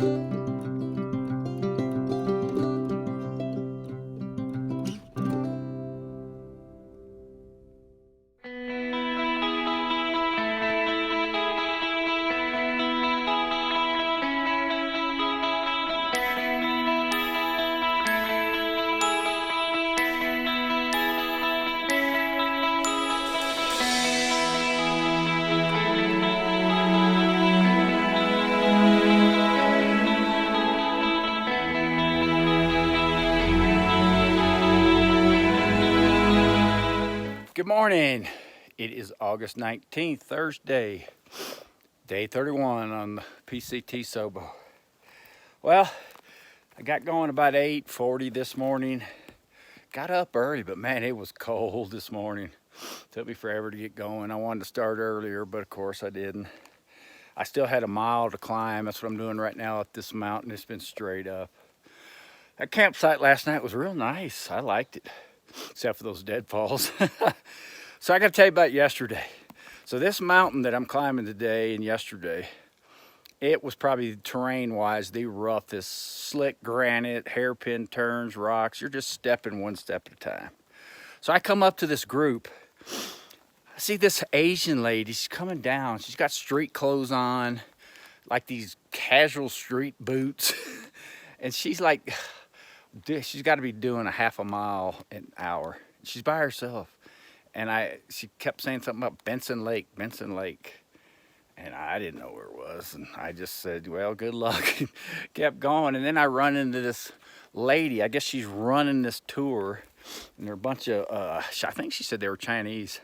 Good morning. It is August 19th, Thursday, day 31 on the PCT Southbound. Well, I got going about 8:40 this morning. Got up early, but man, it was cold this morning. Took me forever to get going. I wanted to start earlier, but of course I didn't. I still had a mile to climb. That's what I'm doing right now at this mountain. It's been straight up. That campsite last night was real nice. I liked it, except for those deadfalls. So I got to tell you about yesterday. So this mountain that I'm climbing today and yesterday, it was probably terrain-wise the roughest. Slick granite, hairpin turns, rocks. You're just stepping one step at a time. So I come up to this group. I see this Asian lady. She's coming down. She's got street clothes on, like these casual street boots. And she's like, she's got to be doing a half a mile an hour. She's by herself. And she kept saying something about Benson Lake. And I didn't know where it was. And I just said, well, good luck. Kept going. And then I run into this lady. I guess she's running this tour. And there are a bunch of, I think she said they were Chinese.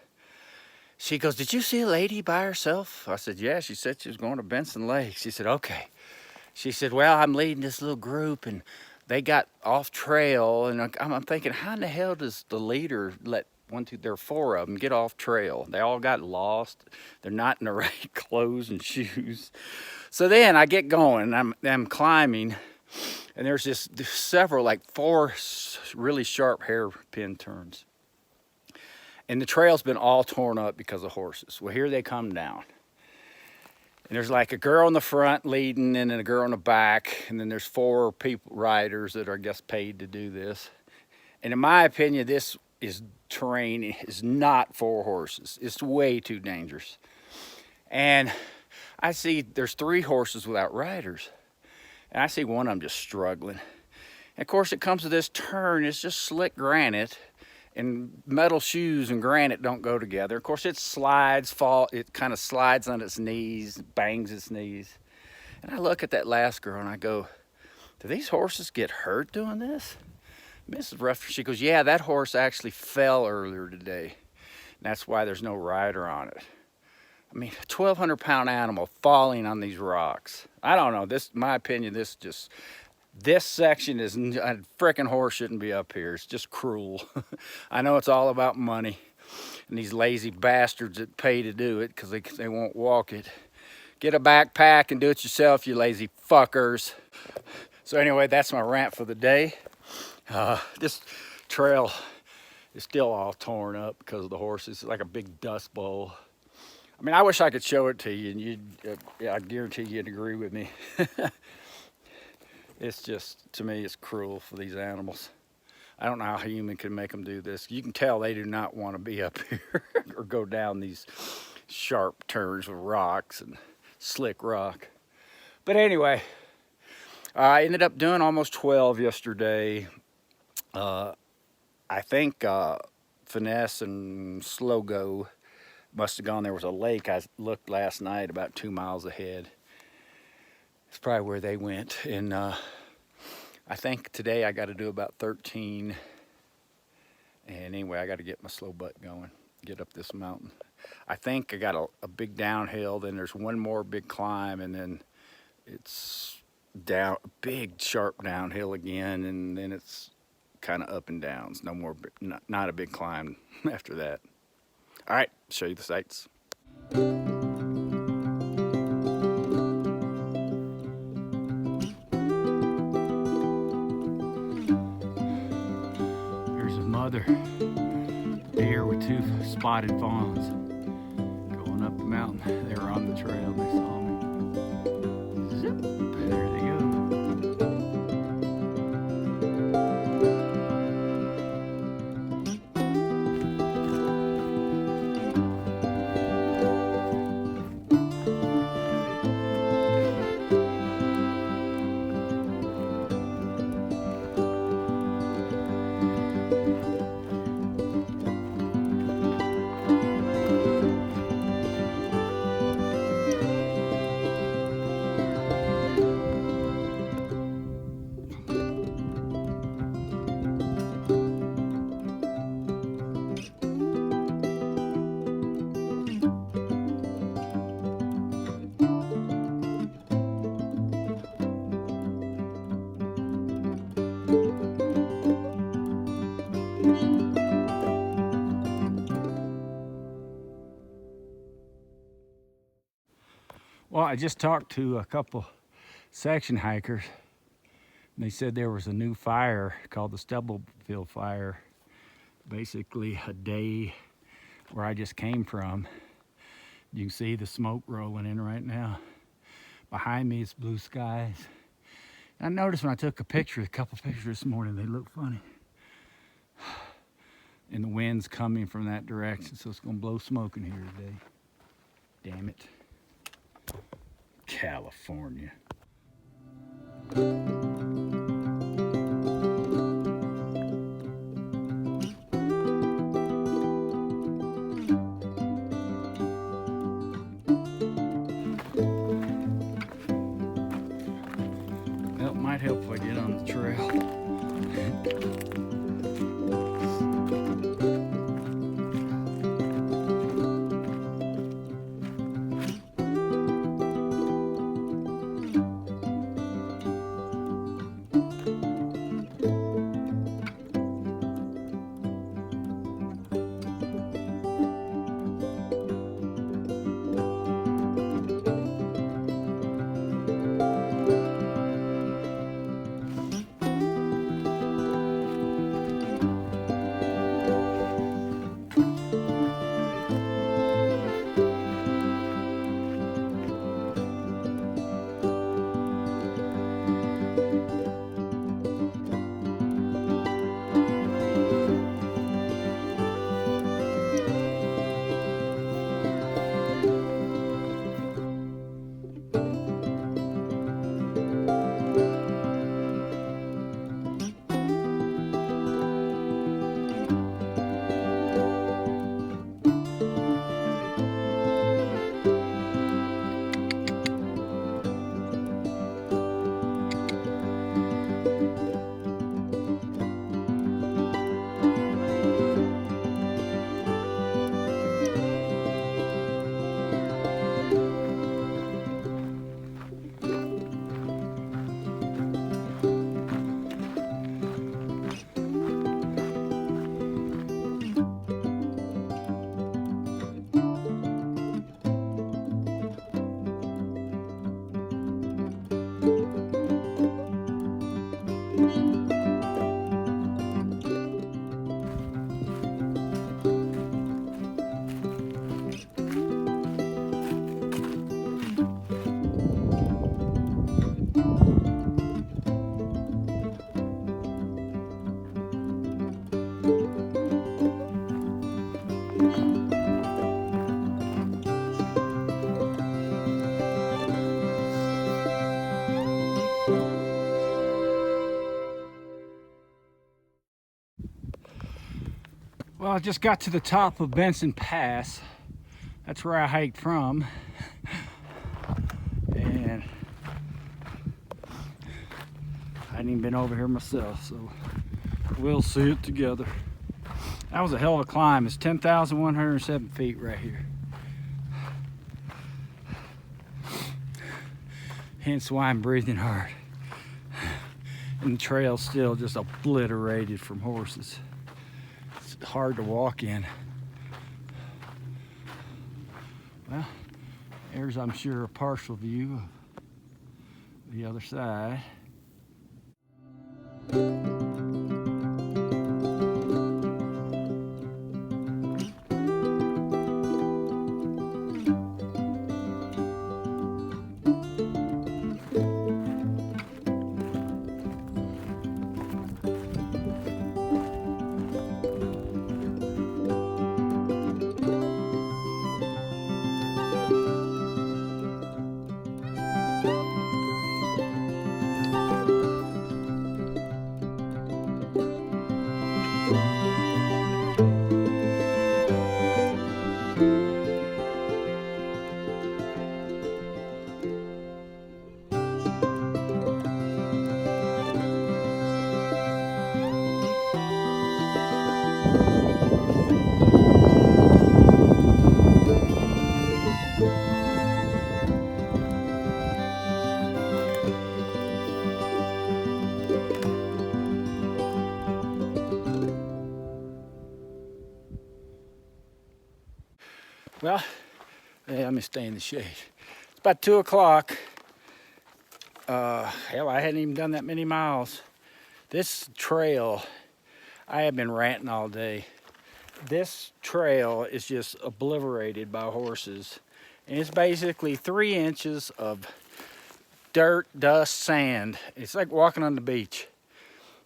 She goes, did you see a lady by herself? I said, yeah. She said she was going to Benson Lake. She said, okay. She said, well, I'm leading this little group. And they got off trail. And I'm thinking, how in the hell does the leader let there are 4 of them get off trail? They all got lost. They're not in the right clothes and shoes. So then I get going. I'm climbing, and there's several, like 4 really sharp hairpin turns. And the trail's been all torn up because of horses. Well, here they come down. And there's like a girl in the front leading, and then a girl in the back, and then there's 4 riders that are, I guess, paid to do this. And in my opinion, this terrain is not for horses. It's way too dangerous. And I see there's 3 horses without riders. And I see one of them just struggling. And of course, it comes to this turn. It's just slick granite. And metal shoes and granite don't go together. Of course, it kind of slides on its knees, bangs its knees. And I look at that last girl and I go, do these horses get hurt doing this? Mrs. Ruff, she goes, yeah, that horse actually fell earlier today. And that's why there's no rider on it. I mean, a 1,200-pound animal falling on these rocks. I don't know. This, in my opinion, this section is, a frickin' horse shouldn't be up here. It's just cruel. I know it's all about money. And these lazy bastards that pay to do it because they won't walk it. Get a backpack and do it yourself, you lazy fuckers. So anyway, that's my rant for the day. This trail is still all torn up because of the horses. It's like a big dust bowl. I mean, I wish I could show it to you, and I guarantee you'd agree with me. It's just, to me, it's cruel for these animals. I don't know how a human can make them do this. You can tell they do not want to be up here or go down these sharp turns of rocks and slick rock. But anyway, I ended up doing almost 12 yesterday. I think Finesse and Slow Go must have gone. There was a lake I looked last night about 2 miles ahead. It's probably where they went. And I think today I got to do about 13. And anyway, I got to get my slow butt going, get up this mountain. I think I got a big downhill, then there's one more big climb, and then it's down, big sharp downhill again, and then it's kind of up and downs. No more, not a big climb after that. All right, show you the sights. There's a mother deer with 2 spotted fawns going up the mountain. They were on the trail, they saw me. Zip, there they go. I just talked to a couple section hikers, and they said there was a new fire called the Stubblefield Fire, basically a day where I just came from. You can see the smoke rolling in right now. Behind me is blue skies. I noticed when I took a couple pictures this morning, they look funny. And the wind's coming from that direction, so it's gonna blow smoke in here today. Damn it. California. Well, it might help if I get on the trail. Well, I just got to the top of Benson Pass. That's where I hiked from. And I hadn't even been over here myself, so we'll see it together. That was a hell of a climb. It's 10,107 feet right here. Hence why I'm breathing hard. And the trail's still just obliterated from horses. It's hard to walk in. Well, there's, I'm sure, a partial view of the other side. Well, hey, I'm gonna stay in the shade. It's about 2 o'clock. Hell, I hadn't even done that many miles. This trail, I have been ranting all day. This trail is just obliterated by horses. And it's basically 3 inches of dirt, dust, sand. It's like walking on the beach.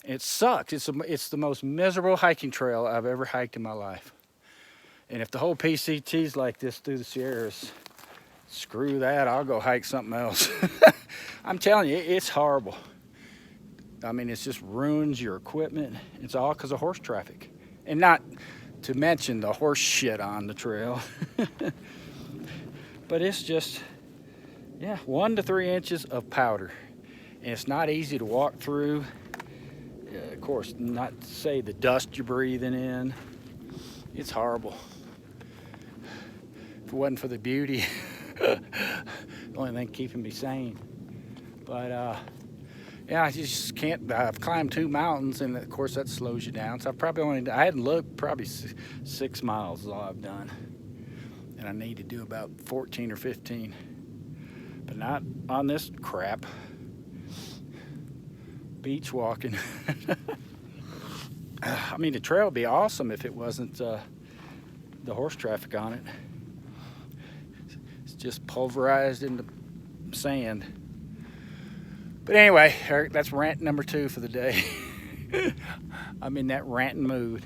It sucks. It's the most miserable hiking trail I've ever hiked in my life. And if the whole PCT's like this through the Sierras, screw that, I'll go hike something else. I'm telling you, it's horrible. I mean, it just ruins your equipment. It's all because of horse traffic. And not to mention the horse shit on the trail. But it's just, yeah, 1 to 3 inches of powder. And it's not easy to walk through. Of course, not to say the dust you're breathing in. It's horrible. If it wasn't for the beauty, the only thing keeping me sane. But yeah, I just can't. I've climbed 2 mountains, and of course that slows you down. So I hadn't looked, probably 6 miles is all I've done, and I need to do about 14 or 15, but not on this crap. Beach walking. I mean, the trail would be awesome if it wasn't the horse traffic on it. It's just pulverized into sand. But anyway, that's rant number 2 for the day. I'm in that ranting mood.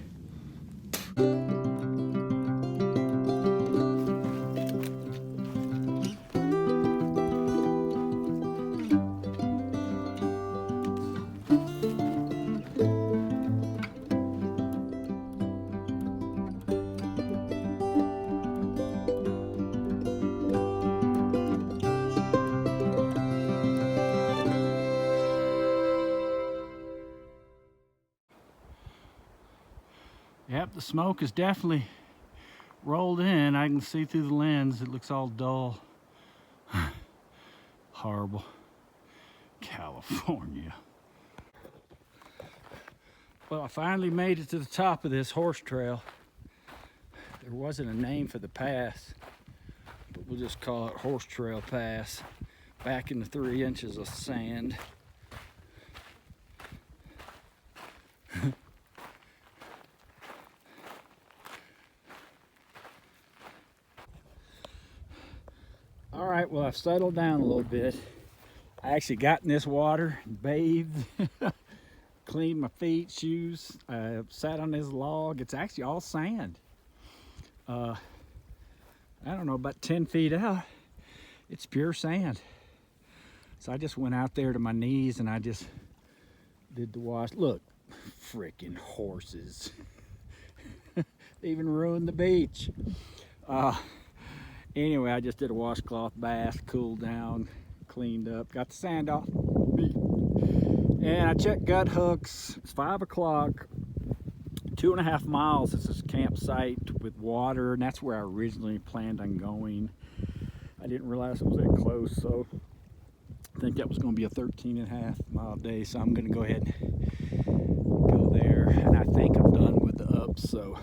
Yep, the smoke is definitely rolled in. I can see through the lens. It looks all dull. Horrible. California. Well, I finally made it to the top of this horse trail. There wasn't a name for the pass, but we'll just call it Horse Trail Pass. Back in the 3 inches of sand. All right, well, I've settled down a little bit. I actually got in this water, bathed, cleaned my feet, shoes. I sat on this log. It's actually all sand. I don't know, about 10 feet out, it's pure sand. So I just went out there to my knees and I just did the wash. Look, freaking horses. They even ruined the beach. Anyway, I just did a washcloth bath, cooled down, cleaned up, got the sand off me. And I checked gut hooks. It's 5 o'clock. 2.5 miles is this campsite with water, and that's where I originally planned on going. I didn't realize it was that close, so I think that was going to be a 13.5 mile day, so I'm going to go ahead and go there. And I think I'm done with the ups, so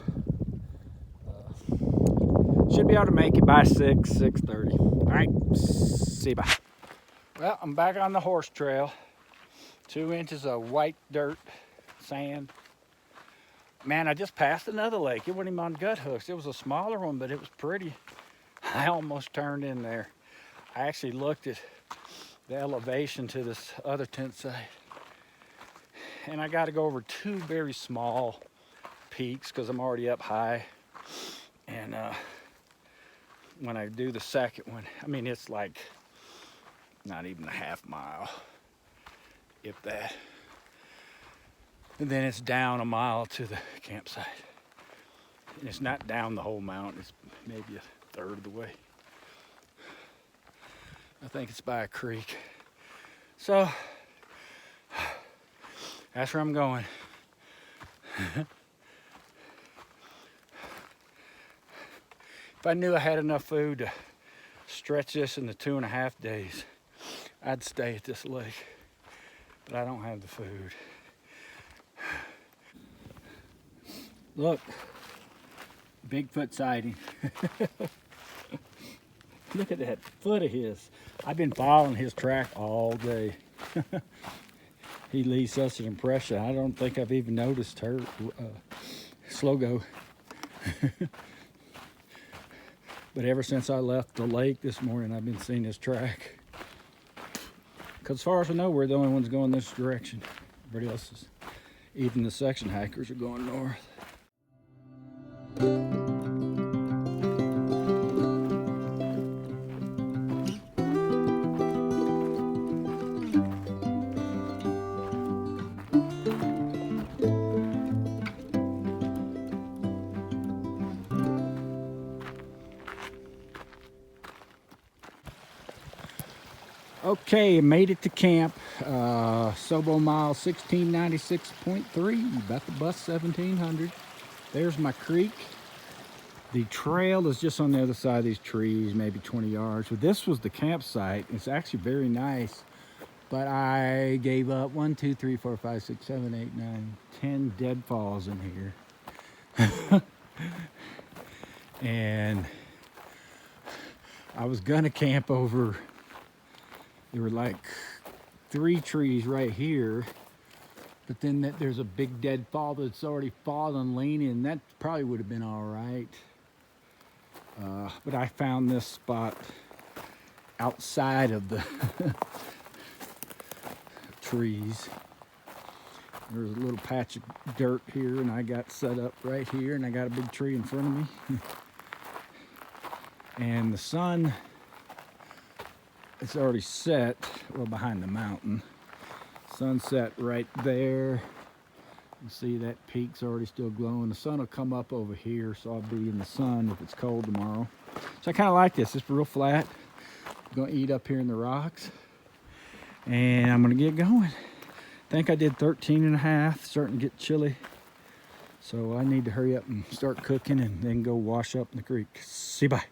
should be able to make it by 6:30. All right, see you, bye. Well, I'm back on the horse trail. 2 inches of white dirt, sand. Man, I just passed another lake. It wasn't even on gut hooks. It was a smaller one, but it was pretty. I almost turned in there. I actually looked at the elevation to this other tent site, and I got to go over 2 very small peaks because I'm already up high. And when I do the second one, I mean, it's like not even a half mile, if that. And then it's down a mile to the campsite. And it's not down the whole mountain, it's maybe a third of the way. I think it's by a creek. So, that's where I'm going. If I knew I had enough food to stretch this into 2.5 days, I'd stay at this lake. But I don't have the food. Look, Bigfoot sighting. Look at that foot of his. I've been following his track all day. He leaves such an impression. I don't think I've even noticed her slow go. But ever since I left the lake this morning, I've been seeing his track. Because as far as I know, we're the only ones going this direction. Everybody else is, even the section hikers are going north. Okay, made it to camp. Sobo mile 1696.3, about to bust 1700. There's my creek. The trail is just on the other side of these trees, maybe 20 yards. So this was the campsite. It's actually very nice, but I gave up 1, 2, 3, 4, 5, 6, 7, 8, 9, 10 deadfalls in here. And I was gonna camp over. There were like 3 trees right here, but then there's a big deadfall that's already fallen leaning, and that probably would have been all right. But I found this spot outside of the trees. There's a little patch of dirt here, and I got set up right here, and I got a big tree in front of me. And the sun, it's already set, well, behind the mountain. Sunset right there. You see that peak's already still glowing. The sun will come up over here, so I'll be in the sun if it's cold tomorrow. So I kind of like this. It's real flat. I'm gonna eat up here in the rocks, and I'm gonna get going. I think I did 13 and a half, starting to get chilly. So I need to hurry up and start cooking and then go wash up in the creek. See you, bye.